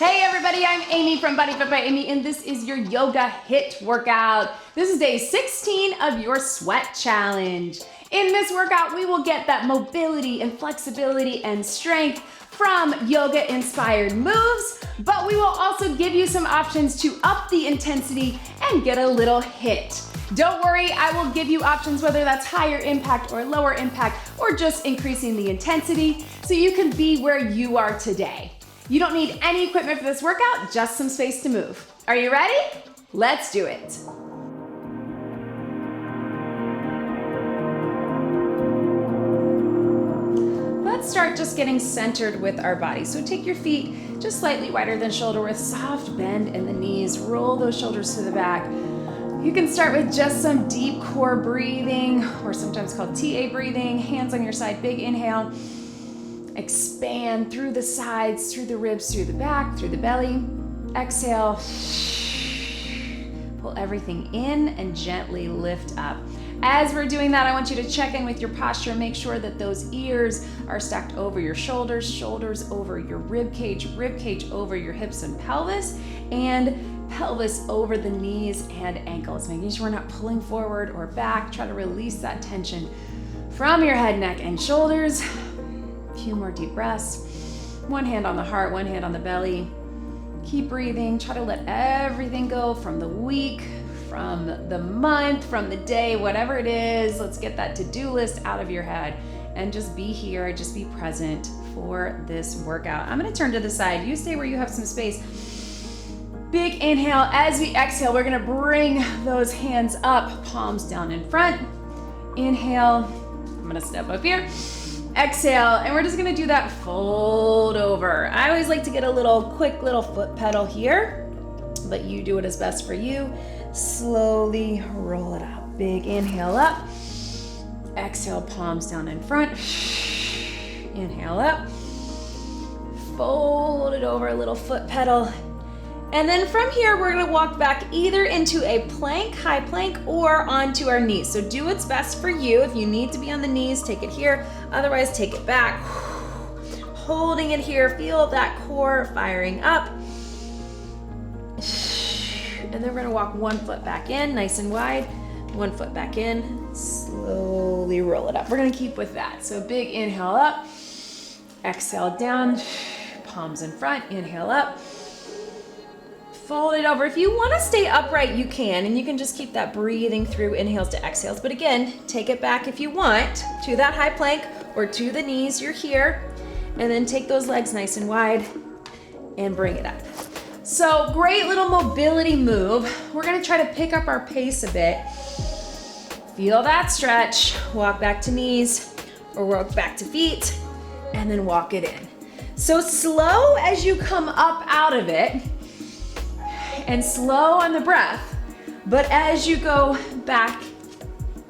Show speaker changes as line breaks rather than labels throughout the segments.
Hey everybody, I'm Amy from BodyFit by Amy, and this is your yoga HIIT workout. This is day 16 of your sweat challenge. In this workout, we will get that mobility and flexibility and strength from yoga-inspired moves, but we will also give you some options to up the intensity and get a little HIIT. Don't worry, I will give you options whether that's higher impact or lower impact or just increasing the intensity so you can be where you are today. You don't need any equipment for this workout, just some space to move. Are you ready? Let's do it. Let's start just getting centered with our body. So take your feet just slightly wider than shoulder width, soft bend in the knees, roll those shoulders to the back. You can start with just some deep core breathing, or sometimes called TA breathing, hands on your side, big inhale. Expand through the sides, through the ribs, through the back, through the belly. Exhale. Pull everything in and gently lift up. As we're doing that, I want you to check in with your posture. Make sure that those ears are stacked over your shoulders, shoulders over your rib cage over your hips and pelvis, and pelvis over the knees and ankles. Making sure we're not pulling forward or back. Try to release that tension from your head, neck, and shoulders. Few more deep breaths. One hand on the heart, one hand on the belly. Keep breathing. Try to let everything go from the week, from the month, from the day, whatever it is. Let's get that to-do list out of your head and just be here, just be present for this workout. I'm gonna turn to the side. You stay where you have some space. Big inhale. As we exhale, we're gonna bring those hands up, palms down in front. Inhale. I'm gonna step up here. Exhale, and we're just gonna do that fold over. I always like to get a quick little foot pedal here, but you do it as best for you. Slowly roll it up. Big inhale up. Exhale, palms down in front. Inhale up. Fold it over, a little foot pedal. And then from here, we're gonna walk back either into a plank, high plank, or onto our knees. So do what's best for you. If you need to be on the knees, take it here. Otherwise, take it back. Holding it here, feel that core firing up. And then we're gonna walk one foot back in, nice and wide. One foot back in, slowly roll it up. We're gonna keep with that. So big inhale up, exhale down, palms in front, inhale up. Fold it over. If you want to stay upright, you can, and you can just keep that breathing through inhales to exhales. But again, take it back if you want to that high plank or to the knees. You're here, and then take those legs nice and wide and bring it up. So great little mobility move. We're going to try to pick up our pace a bit. Feel that stretch. Walk back to knees or walk back to feet, and then walk it in. So slow as you come up out of it, and slow on the breath, but as you go back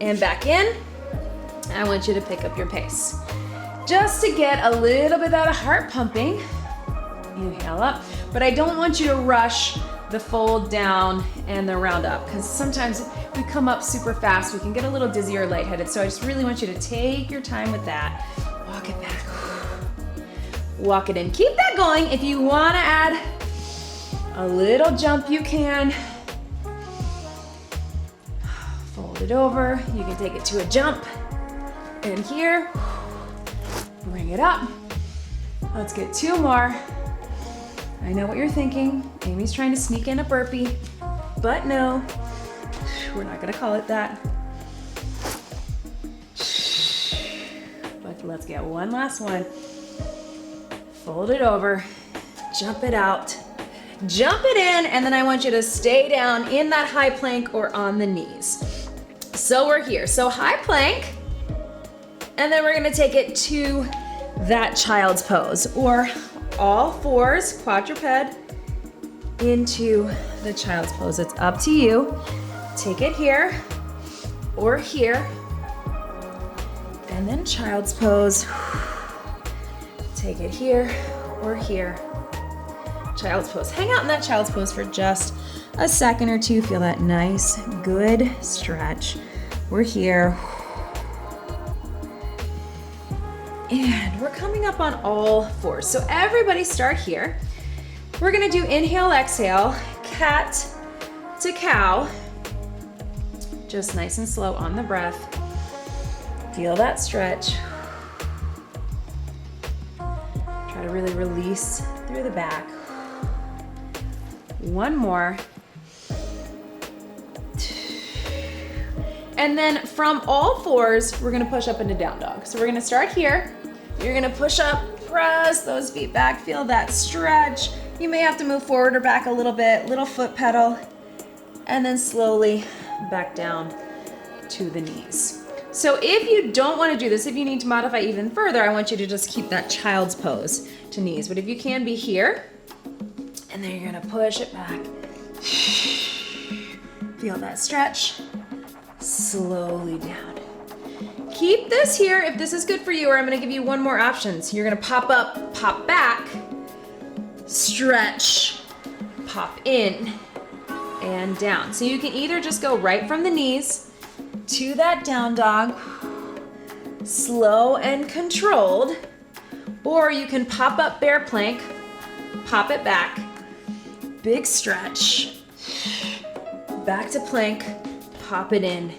and back in, I want you to pick up your pace. Just to get a little bit of that heart pumping, inhale up, but I don't want you to rush the fold down and the round up, because sometimes if we come up super fast, we can get a little dizzy or lightheaded, so I just really want you to take your time with that. Walk it back, walk it in. Keep that going. If you want to add a little jump, you can. Fold it over. You can take it to a jump. And here, bring it up. Let's get two more. I know what you're thinking. Amy's trying to sneak in a burpee, but no, we're not gonna call it that. But let's get one last one. Fold it over, jump it out. Jump it in, and then I want you to stay down in that high plank or on the knees. So we're here. So high plank, and then we're gonna take it to that child's pose, or all fours, quadruped, into the child's pose. It's up to you. Take it here or here, and then child's pose. Take it here or here. Child's pose. Hang out in that child's pose for just a second or two. Feel that nice, good stretch. We're here. And we're coming up on all fours. So everybody start here. We're gonna do inhale, exhale, cat to cow. Just nice and slow on the breath. Feel that stretch. Try to really release through the back. One more. And then from all fours, we're gonna push up into down dog. So we're gonna start here. You're gonna push up, press those feet back, feel that stretch. You may have to move forward or back a little bit, little foot pedal, and then slowly back down to the knees. So if you don't wanna do this, if you need to modify even further, I want you to just keep that child's pose to knees. But if you can be here, and then you're gonna push it back. Feel that stretch. Slowly down. Keep this here if this is good for you, or I'm gonna give you one more option. So you're gonna pop up, pop back, stretch, pop in, and down. So you can either just go right from the knees to that down dog, slow and controlled, or you can pop up bear plank, pop it back, big stretch, back to plank, pop it in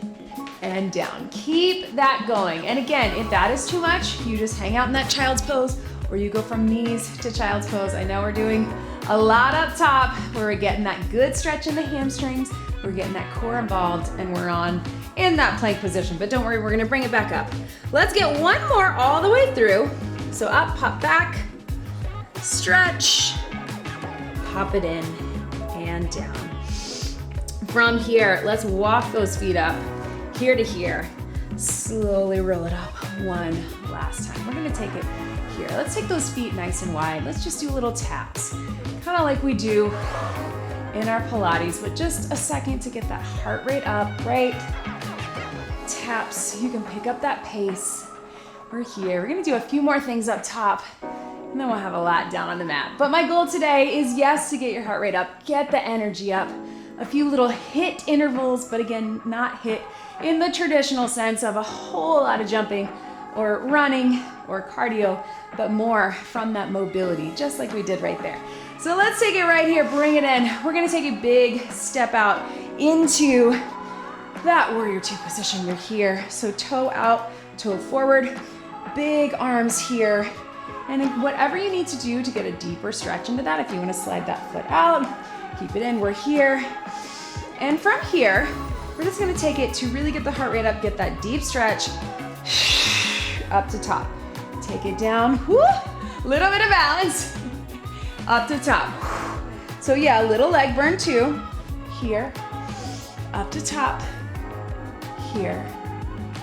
and down. Keep that going. And again, if that is too much, you just hang out in that child's pose, or you go from knees to child's pose. I know we're doing a lot up top where we're getting that good stretch in the hamstrings, we're getting that core involved, and we're on in that plank position. But don't worry, we're gonna bring it back up. Let's get one more all the way through. So up, pop back, stretch, pop it in and down. From here, let's walk those feet up, here to here. Slowly roll it up one last time. We're gonna take it here. Let's take those feet nice and wide. Let's just do little taps, kind of like we do in our Pilates, but just a second to get that heart rate up, right? Taps, you can pick up that pace. We're here. We're gonna do a few more things up top, and then we'll have a lot down on the mat. But my goal today is, yes, to get your heart rate up, get the energy up, a few little HIIT intervals, but again, not HIIT in the traditional sense of a whole lot of jumping or running or cardio, but more from that mobility, just like we did right there. So let's take it right here, bring it in. We're gonna take a big step out into that warrior two position. You're here, so toe out, toe forward, big arms here. And whatever you need to do to get a deeper stretch into that, if you wanna slide that foot out, keep it in, we're here. And from here, we're just gonna take it to really get the heart rate up, get that deep stretch, up to top. Take it down, whoo, little bit of balance, up to top. So yeah, a little leg burn too. Here, up to top, here.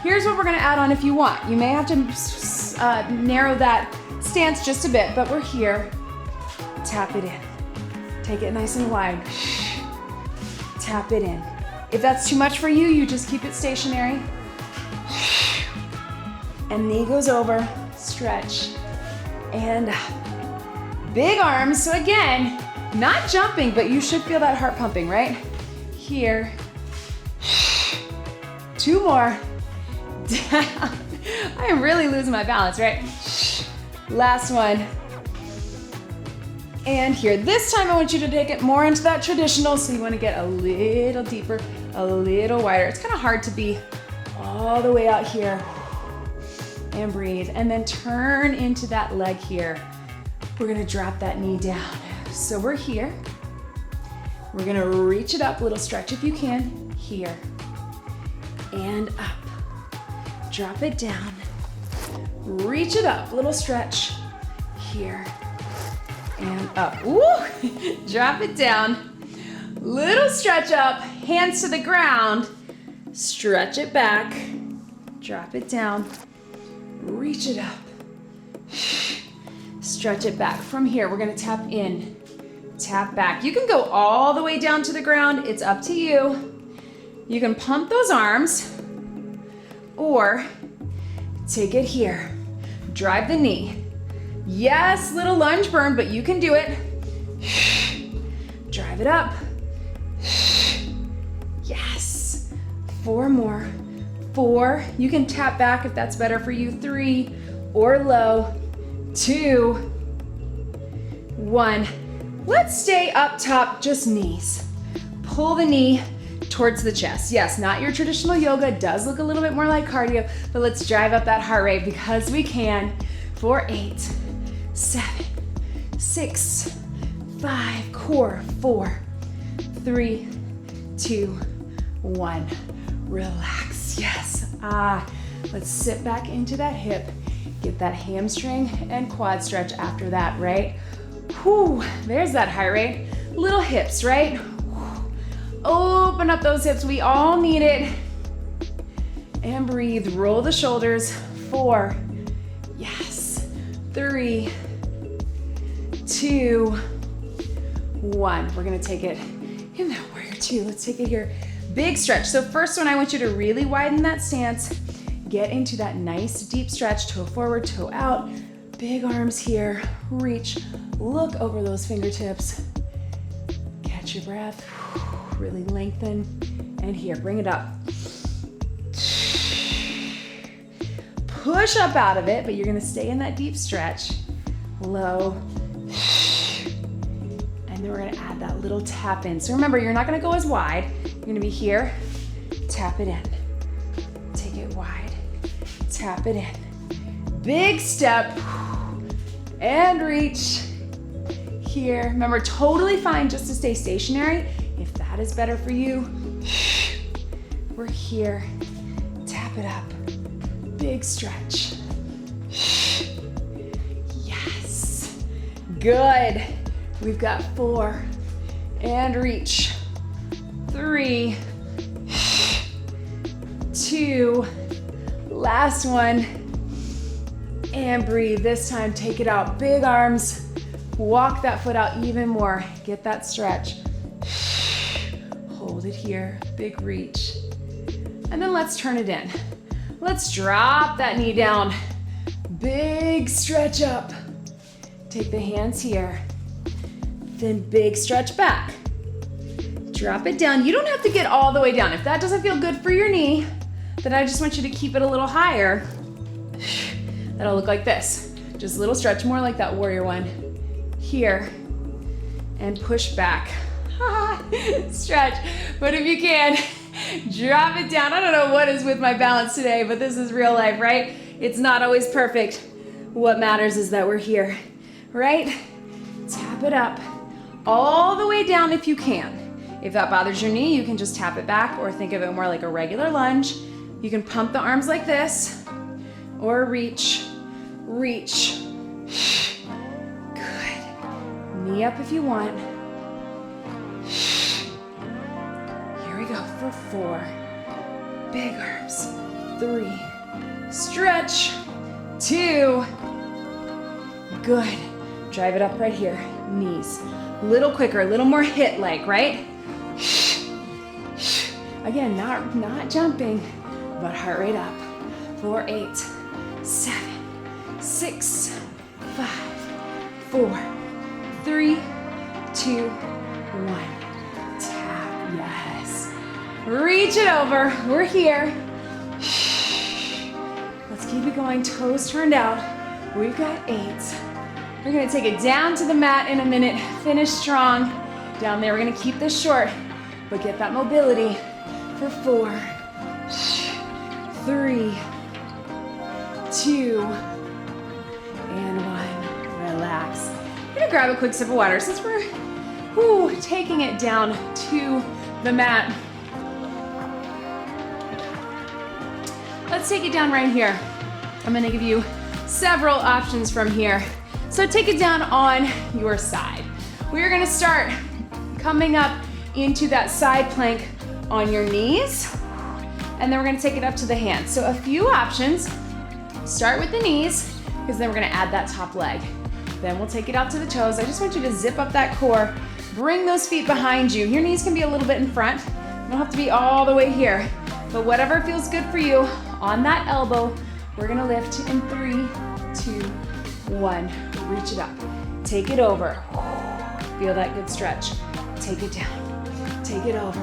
Here's what we're gonna add on if you want. You may have to narrow that stance just a bit, but we're here. Tap it in. Take it nice and wide. Tap it in. If that's too much for you, you just keep it stationary. And knee goes over, stretch, and big arms. So again, not jumping, but you should feel that heart pumping, right? Here. Two more. Down. I am really losing my balance, right? Last one. And here, this time I want you to take it more into that traditional, so you want to get a little deeper, a little wider. It's kind of hard to be all the way out here. And breathe, and then turn into that leg here. We're gonna drop that knee down. So we're here. We're gonna reach it up, little stretch if you can, here. And up. Drop it down. Reach it up, little stretch, here. And up. Woo! Drop it down. Little stretch up, hands to the ground. Stretch it back. Drop it down. Reach it up. Stretch it back. From here, we're gonna tap in, tap back. You can go all the way down to the ground. It's up to you. You can pump those arms, or take it here. Drive the knee. Yes, little lunge burn, but you can do it. Drive it up. Yes. 4 more. 4. You can tap back if that's better for you. 3, or low. 2, 1. Let's stay up top, just knees. Pull the knee towards the chest. Yes, not your traditional yoga. It does look a little bit more like cardio, but let's drive up that heart rate because we can. For 8, 7, 6, 5, core, 4, 3, 2, 1. Relax, yes. Let's sit back into that hip. Get that hamstring and quad stretch after that, right? Whew, there's that heart rate. Little hips, right? Whew. Open up those hips, we all need it. And breathe, roll the shoulders. 4, yes. 3, 2, 1. We're gonna take it in that warrior 2. Let's take it here. Big stretch. So first one, I want you to really widen that stance. Get into that nice deep stretch, toe forward, toe out. Big arms here, reach, look over those fingertips. Catch your breath, really lengthen. And here, bring it up. Push up out of it, but you're gonna stay in that deep stretch. Low. And then we're gonna add that little tap in. So remember, you're not gonna go as wide. You're gonna be here, tap it in. Take it wide, tap it in. Big step, and reach. Here, remember, totally fine just to stay stationary. If that is better for you, we're here, tap it up. Big stretch. Yes, good. We've got 4, and reach. 3, 2, last one, and breathe. This time, take it out. Big arms, walk that foot out even more. Get that stretch. Hold it here, big reach. And then let's turn it in. Let's drop that knee down. Big stretch up. Take the hands here. Then big stretch back. Drop it down. You don't have to get all the way down. If that doesn't feel good for your knee, then I just want you to keep it a little higher. That'll look like this. Just a little stretch, more like that warrior one. Here, and push back. Stretch, but if you can, drop it down. I don't know what is with my balance today, but this is real life, right? It's not always perfect. What matters is that we're here, right? Tap it up, all the way down if you can. If that bothers your knee, you can just tap it back or think of it more like a regular lunge. You can pump the arms like this or reach, reach. Good. Knee up if you want. Here we go for 4. Big arms. 3. Stretch. 2. Good. Drive it up right here. Knees. A little quicker, a little more hit leg, right? Again, not jumping, but heart rate up. 4, 8, 7, 6, 5, 4, 3, 2, 1. Tap, yes. Reach it over, we're here. Let's keep it going, toes turned out. We've got 8. We're gonna take it down to the mat in a minute. Finish strong. Down there, we're gonna keep this short, but get that mobility for 4, 3, 2, and 1. Relax. I'm gonna grab a quick sip of water since we're taking it down to the mat. Let's take it down right here. I'm gonna give you several options from here. So take it down on your side. We're gonna start coming up into that side plank on your knees, and then we're gonna take it up to the hands. So a few options. Start with the knees, because then we're gonna add that top leg. Then we'll take it out to the toes. I just want you to zip up that core. Bring those feet behind you. Your knees can be a little bit in front. You don't have to be all the way here, but whatever feels good for you. On that elbow, we're gonna lift in 3, 2, 1. Reach it up. Take it over. Feel that good stretch. Take it down. Take it over.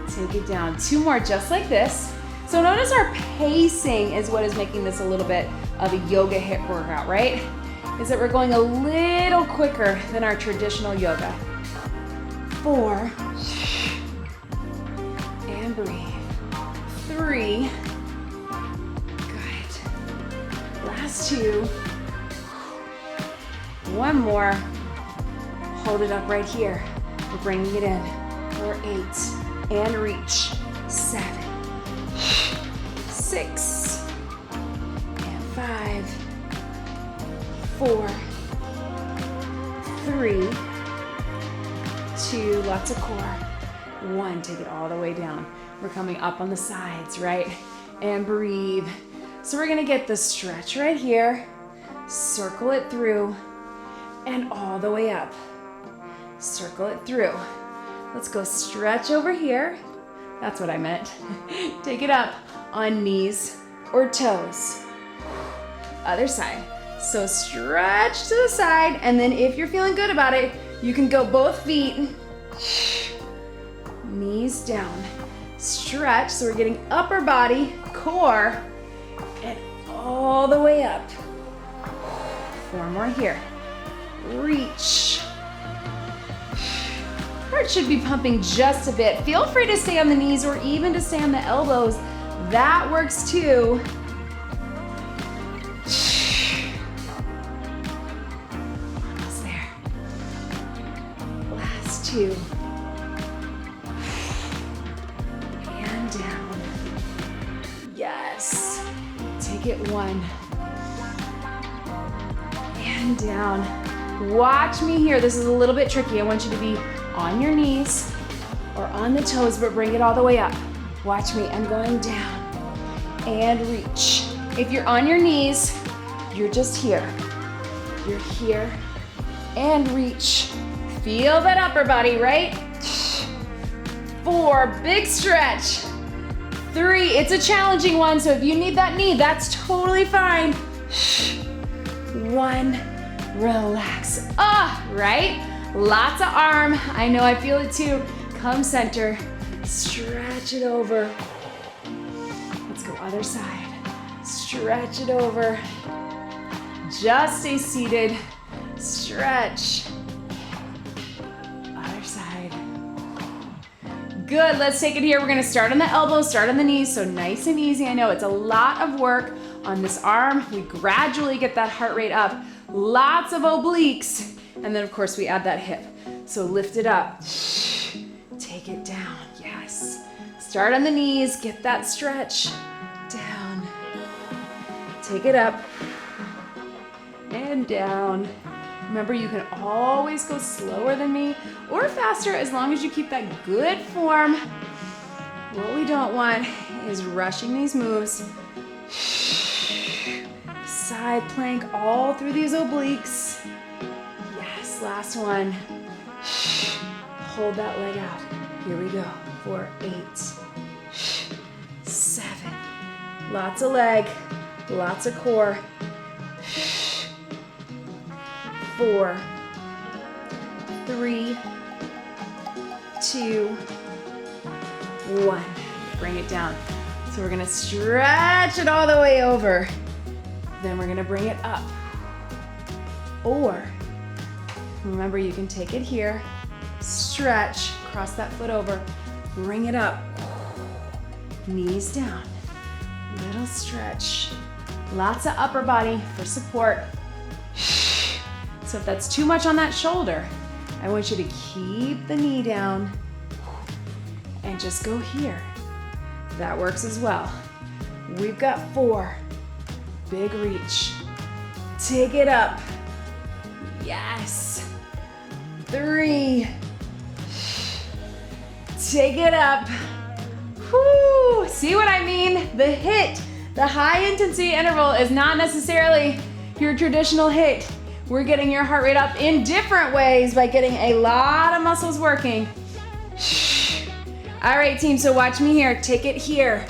Take it down. 2 more just like this. So notice our pacing is what is making this a little bit of a yoga HIIT workout, right? is that we're going a little quicker than our traditional yoga. 4, and breathe. 3, good. Last 2. 1 more. Hold it up right here. We're bringing it in. For 8, and reach. 7, 6, and 5, 4, 3, 2, lots of core. 1, take it all the way down. We're coming up on the sides, right? And breathe. So we're gonna get the stretch right here, circle it through, and all the way up. Circle it through. Let's go stretch over here. That's what I meant. Take it up on knees or toes. Other side. So stretch to the side, and then if you're feeling good about it, you can go both feet. Knees down. Stretch, so we're getting upper body, core, and all the way up. 4 more here. Reach. Heart should be pumping just a bit. Feel free to stay on the knees or even to stay on the elbows. That works too. Almost there. Last 2. And down. Yes. Take it 1. And down. Watch me here. This is a little bit tricky. I want you to be on your knees or on the toes, but bring it all the way up. Watch me. I'm going down and reach. If you're on your knees, you're just here. You're here and reach. Feel that upper body, right? 4, big stretch. 3, it's a challenging one, so if you need that knee, that's totally fine. 1, relax. Right? Lots of arm. I know, I feel it too. Come center. Stretch it over. Let's go other side. Stretch it over. Just stay seated. Stretch. Other side. Good, let's take it here. We're gonna start on the elbows, start on the knees, so nice and easy. I know it's a lot of work on this arm. We gradually get that heart rate up. Lots of obliques. And then of course we add that hip. So lift it up, take it down, yes. Start on the knees, get that stretch, down. Take it up, and down. Remember, you can always go slower than me or faster as long as you keep that good form. What we don't want is rushing these moves. Side plank all through these obliques. Last one. Hold that leg out. Here we go. 4, 8, 7. Lots of leg, lots of core. 4, 3, 2, 1. Bring it down. So we're gonna stretch it all the way over. Then we're gonna bring it up. Or remember, you can take it here, stretch, cross that foot over, bring it up, knees down, little stretch, lots of upper body for support. So if that's too much on that shoulder, I want you to keep the knee down and just go here. That works as well. We've got 4, big reach, take it up, yes. 3, take it up. Whoo! See what I mean? The HIIT, the high intensity interval, is not necessarily your traditional HIIT. We're getting your heart rate up in different ways by getting a lot of muscles working. All right, team, so watch me here. Take it here.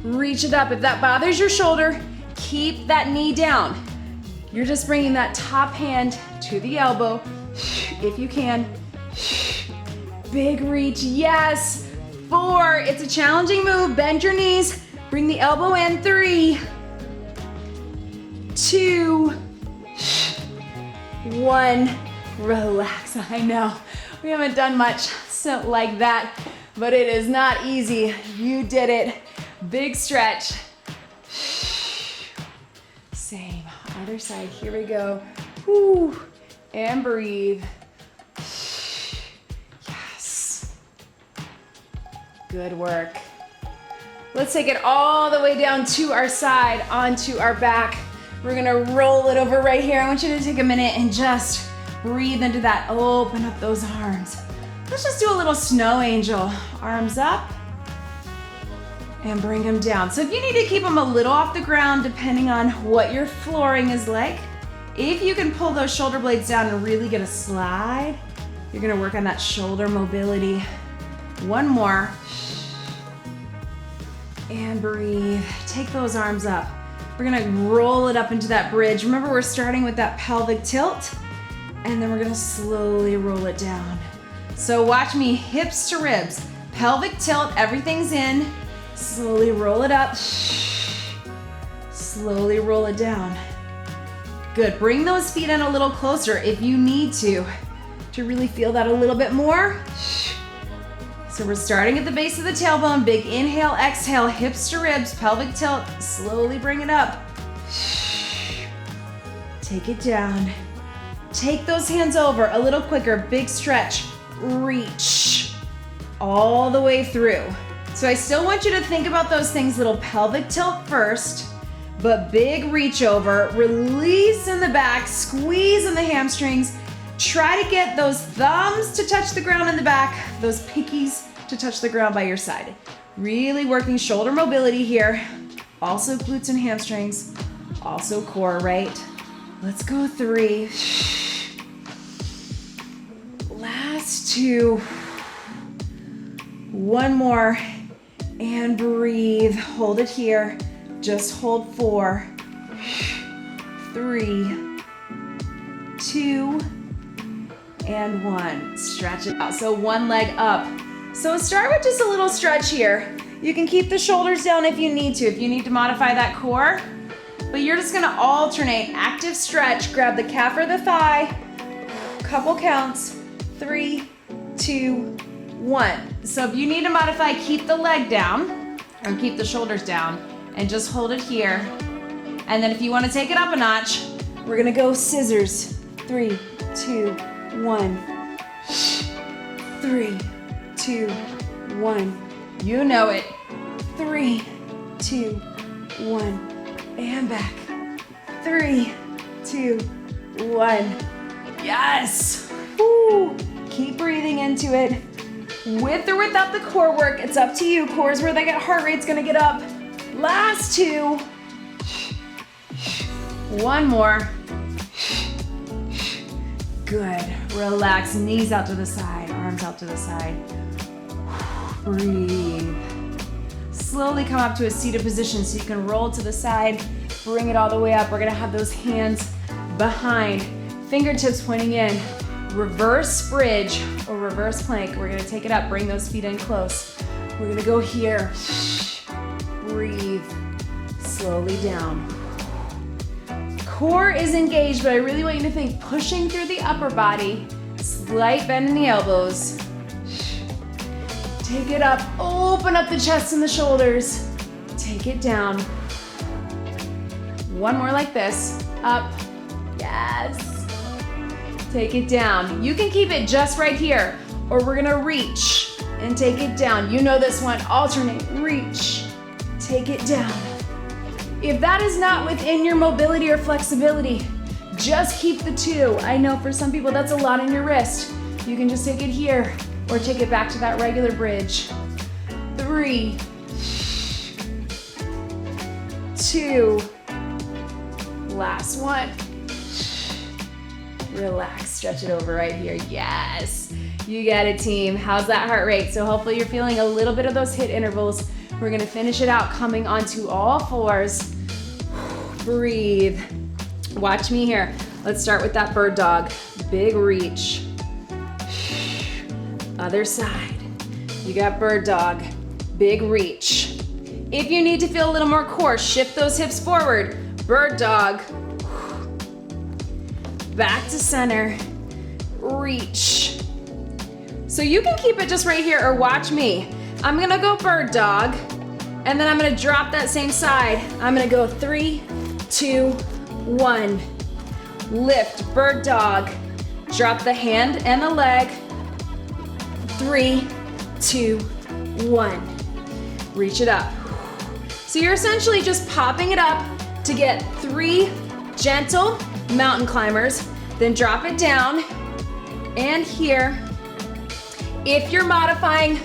Reach it up. If that bothers your shoulder, keep that knee down. You're just bringing that top hand to the elbow. If you can. Big reach, yes. 4, it's a challenging move. Bend your knees, bring the elbow in. 3, 2, 1. Relax. I know we haven't done much like that, but it is not easy. You did it. Big stretch. Same. Other side. Here we go. Whew. And breathe. Yes. Good work. Let's take it all the way down to our side, onto our back. We're gonna roll it over right here. I want you to take a minute and just breathe into that. Open up those arms. Let's just do a little snow angel. Arms up and bring them down. So if you need to keep them a little off the ground, depending on what your flooring is like, if you can pull those shoulder blades down and really get a slide, you're gonna work on that shoulder mobility. One more. And breathe. Take those arms up. We're gonna roll it up into that bridge. Remember, we're starting with that pelvic tilt, and then we're gonna slowly roll it down. So watch me, hips to ribs. Pelvic tilt, everything's in. Slowly roll it up. Slowly roll it down. Good, bring those feet in a little closer if you need to really feel that a little bit more. So we're starting at the base of the tailbone. Big inhale, exhale, hips to ribs, pelvic tilt. Slowly bring it up. Take it down. Take those hands over a little quicker. Big stretch. Reach all the way through. So I still want you to think about those things. Little pelvic tilt first, but big reach over. Release in the back. Squeeze in the hamstrings. Try to get those thumbs to touch the ground in the back, those pinkies to touch the ground by your side. Really working shoulder mobility here. Also glutes and hamstrings, also core, right? Let's go 3. Last 2. 1 more, and breathe. Hold it here. Just hold 4, 3, 2, and 1. Stretch it out. So 1 leg up. So start with just a little stretch here. You can keep the shoulders down if you need to. If you need to modify that core, but you're just gonna alternate. Active stretch. Grab the calf or the thigh. Couple counts. 3, 2, 1. So if you need to modify, keep the leg down or keep the shoulders down and just hold it here. And then if you want to take it up a notch, we're gonna go scissors. 3, 2, 1. 3, 2, 1. You know it. 3, 2, 1. And back. 3, 2, 1. Yes. Woo. Keep breathing into it. With or without the core work, it's up to you. Core is where that heart rate's gonna get up. Last 2. 1 more. Good. Relax. Knees out to the side. Arms out to the side. Breathe. Slowly come up to a seated position so you can roll to the side. Bring it all the way up. We're gonna have those hands behind. Fingertips pointing in. Reverse bridge or reverse plank. We're gonna take it up. Bring those feet in close. We're gonna go here. Breathe. Slowly down. Core is engaged, but I really want you to think pushing through the upper body, slight bend in the elbows. Take it up, open up the chest and the shoulders. Take it down. 1 more like this, up, yes. Take it down. You can keep it just right here, or we're gonna reach and take it down. You know this one, alternate, reach, take it down. If that is not within your mobility or flexibility, just keep the 2. I know for some people that's a lot in your wrist. You can just take it here or take it back to that regular bridge. 3, 2, last 1. Relax, stretch it over right here. Yes, you got it, team. How's that heart rate? So hopefully you're feeling a little bit of those HIIT intervals. We're gonna finish it out coming onto all 4s. Breathe. Watch me here. Let's start with that bird dog. Big reach. Other side. You got bird dog. Big reach. If you need to feel a little more core, shift those hips forward. Bird dog. back to center, reach. So you can keep it just right here or watch me. I'm gonna go bird dog, and then I'm gonna drop that same side. I'm gonna go 3, 2, 1. Lift, bird dog. Drop the hand and the leg. 3, 2, 1. Reach it up. So you're essentially just popping it up to get 3 gentle mountain climbers, then drop it down, and here. If you're modifying,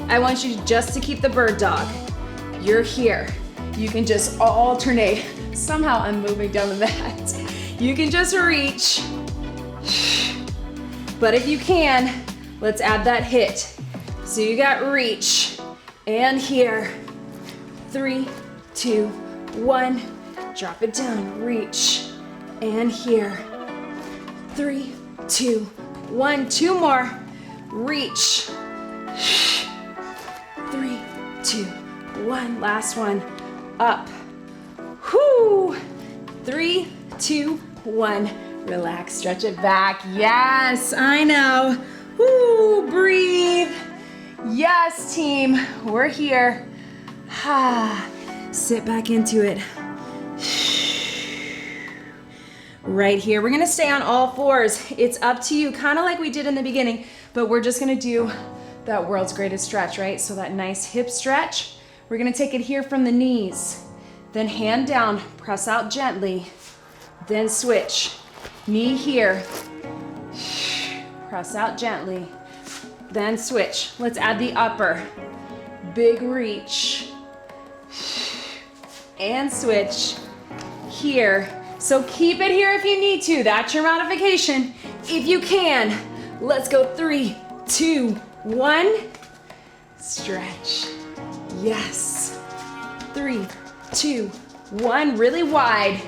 I want you just to keep the bird dog. You're here. You can just alternate. Somehow I'm moving down the mat. You can just reach. But if you can, let's add that HIIT. So you got reach, and here. 3, 2, 1. Drop it down, reach, and here. 3, 2, 1. 2 more. Reach. 3, 2, 1. Last one. Up. Whoo. 3, 2, 1. Relax, stretch it back. Yes, I know. Whoo, breathe. Yes, team, we're here. Sit back into it. Right here, we're gonna stay on all fours. It's up to you, kind of like we did in the beginning, but we're just gonna do that world's greatest stretch, right? So that nice hip stretch. We're gonna take it here from the knees, then hand down, press out gently, then switch. Knee here, press out gently, then switch. Let's add the upper. Big reach, and switch here. So keep it here if you need to. That's your modification. If you can, let's go 3, 2, 1. Stretch. Yes. 3, 2, 1. Really wide.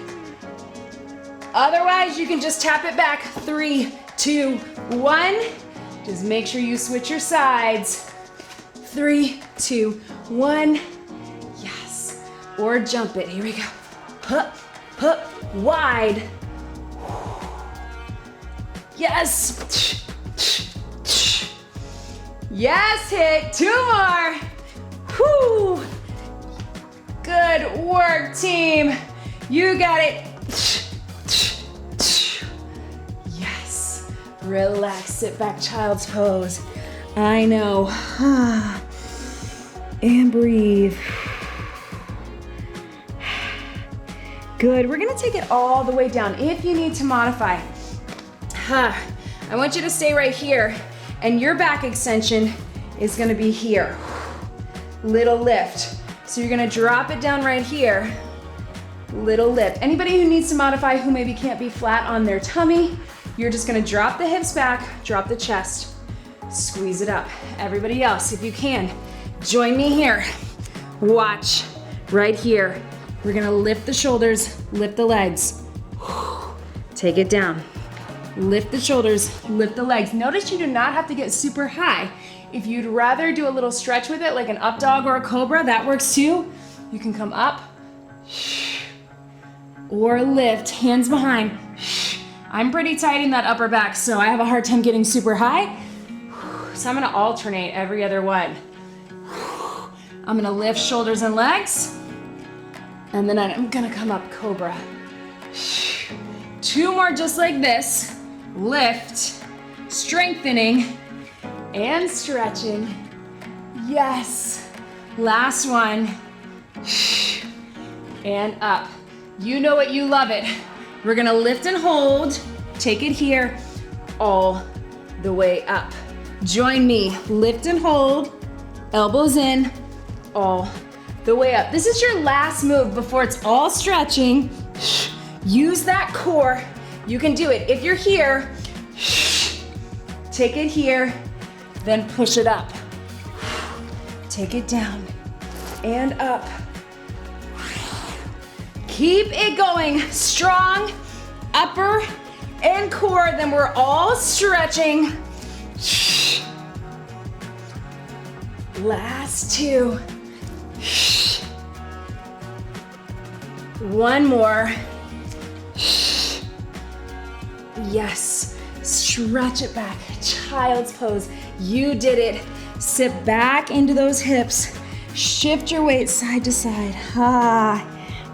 Otherwise, you can just tap it back. 3, 2, 1. Just make sure you switch your sides. 3, 2, 1. Yes. Or jump it. Here we go. Hup, hup, wide. Yes. Yes, hit. 2 more. Whoo. Good work, team. You got it. Yes. Relax, sit back, child's pose. I know. And breathe. Good. We're gonna take it all the way down. If you need to modify, I want you to stay right here, and your back extension is gonna be here. Little lift. So you're gonna drop it down right here. Little lift. Anybody who needs to modify who maybe can't be flat on their tummy, you're just gonna drop the hips back, drop the chest, squeeze it up. Everybody else, if you can, join me here. Watch right here. We're gonna lift the shoulders, lift the legs. Take it down. Lift the shoulders, lift the legs. Notice you do not have to get super high. If you'd rather do a little stretch with it, like an up dog or a cobra, that works too. You can come up or lift, hands behind. I'm pretty tight in that upper back, so I have a hard time getting super high. So I'm gonna alternate every other one. I'm gonna lift shoulders and legs, and then I'm gonna come up cobra. 2 more just like this. Lift, strengthening, and stretching. Yes. Last one. And up. You know it, you love it. We're gonna lift and hold. Take it here, all the way up. Join me, lift and hold, elbows in, all the way up. This is your last move before it's all stretching. Use that core. You can do it. If you're here, take it here, then push it up. Take it down and up. Keep it going. Strong upper and core. Then we're all stretching. Last 2. 1 more. Yes. Stretch it back. Child's pose. You did it. Sit back into those hips. Shift your weight side to side.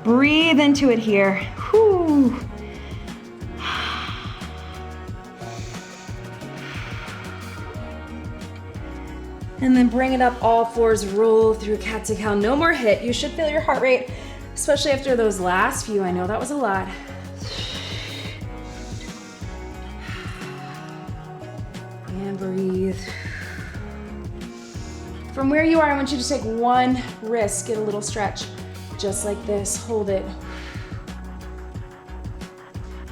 Breathe into it here. Whew. And then bring it up all fours, roll through cat to cow. No more HIIT. You should feel your heart rate, especially after those last few. I know that was a lot. And breathe. From where you are, I want you to take one wrist, get a little stretch, just like this. Hold it.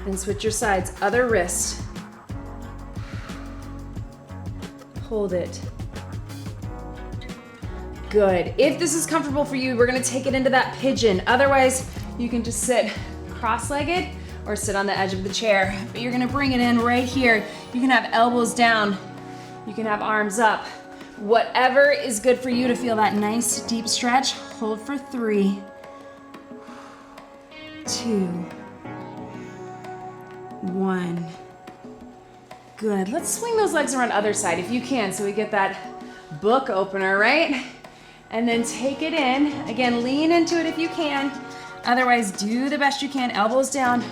Then switch your sides. Other wrist. Hold it. Good. If this is comfortable for you, we're gonna take it into that pigeon. Otherwise, you can just sit cross-legged or sit on the edge of the chair. But you're gonna bring it in right here. You can have elbows down. You can have arms up. Whatever is good for you to feel that nice deep stretch. Hold for 3, 2, 1. Good. Let's swing those legs around other side if you can, so we get that book opener, right? And then take it in. Again, lean into it if you can. Otherwise, do the best you can. Elbows down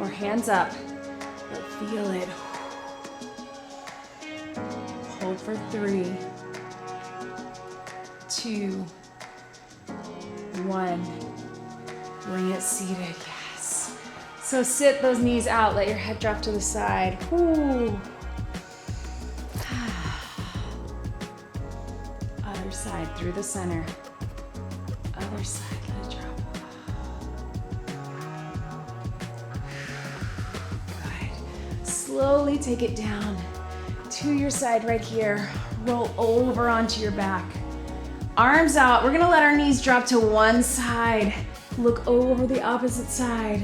or hands up. But feel it. Hold for 3, 2, 1. Bring it seated. Yes. So sit those knees out. Let your head drop to the side. Whoo. Other side through the center. Other side, let it drop. Good. Slowly take it down to your side right here. Roll over onto your back. Arms out. We're gonna let our knees drop to one side. Look over the opposite side.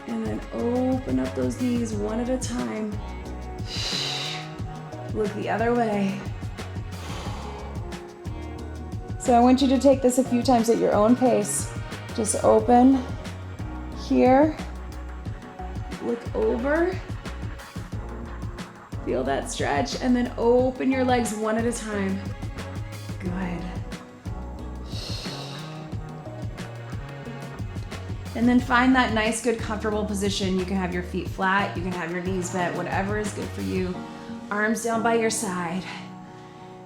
And then open up those knees one at a time. Look the other way. So I want you to take this a few times at your own pace. Just open here, look over, feel that stretch, and then open your legs one at a time. Good. And then find that nice, good, comfortable position. You can have your feet flat, you can have your knees bent, whatever is good for you. Arms down by your side.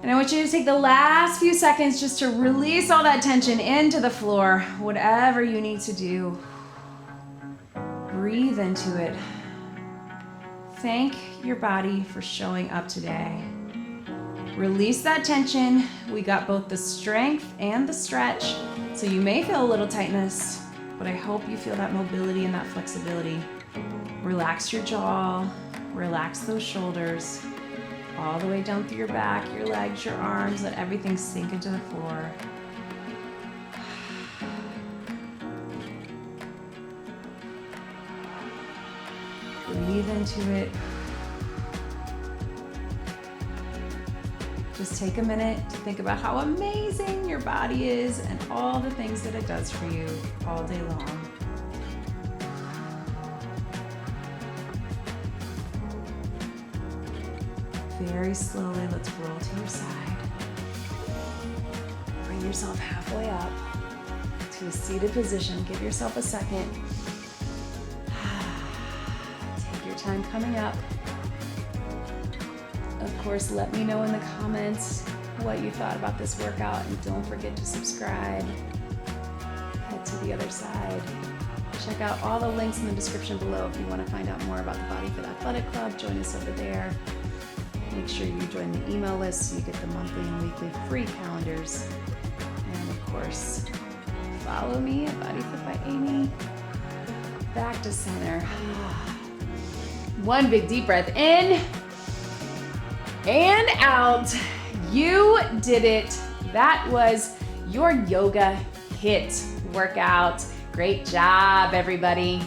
And I want you to take the last few seconds just to release all that tension into the floor, whatever you need to do. Breathe into it. Thank your body for showing up today. Release that tension. We got both the strength and the stretch, so you may feel a little tightness, but I hope you feel that mobility and that flexibility. Relax your jaw, relax those shoulders, all the way down through your back, your legs, your arms, let everything sink into the floor. Breathe into it. Just take a minute to think about how amazing your body is and all the things that it does for you all day long. Very slowly, let's roll to your side. Bring yourself halfway up to a seated position. Give yourself a second. Take your time coming up. Of course, let me know in the comments what you thought about this workout, and don't forget to subscribe. Head to the other side. Check out all the links in the description below if you want to find out more about the BodyFit Athletic Club. Join us over there. Make sure you join the email list so you get the monthly and weekly free calendars. And of course, follow me at BodyFit by Amy. Back to center. One big deep breath in and out. You did it. That was your yoga HIIT workout. Great job, everybody.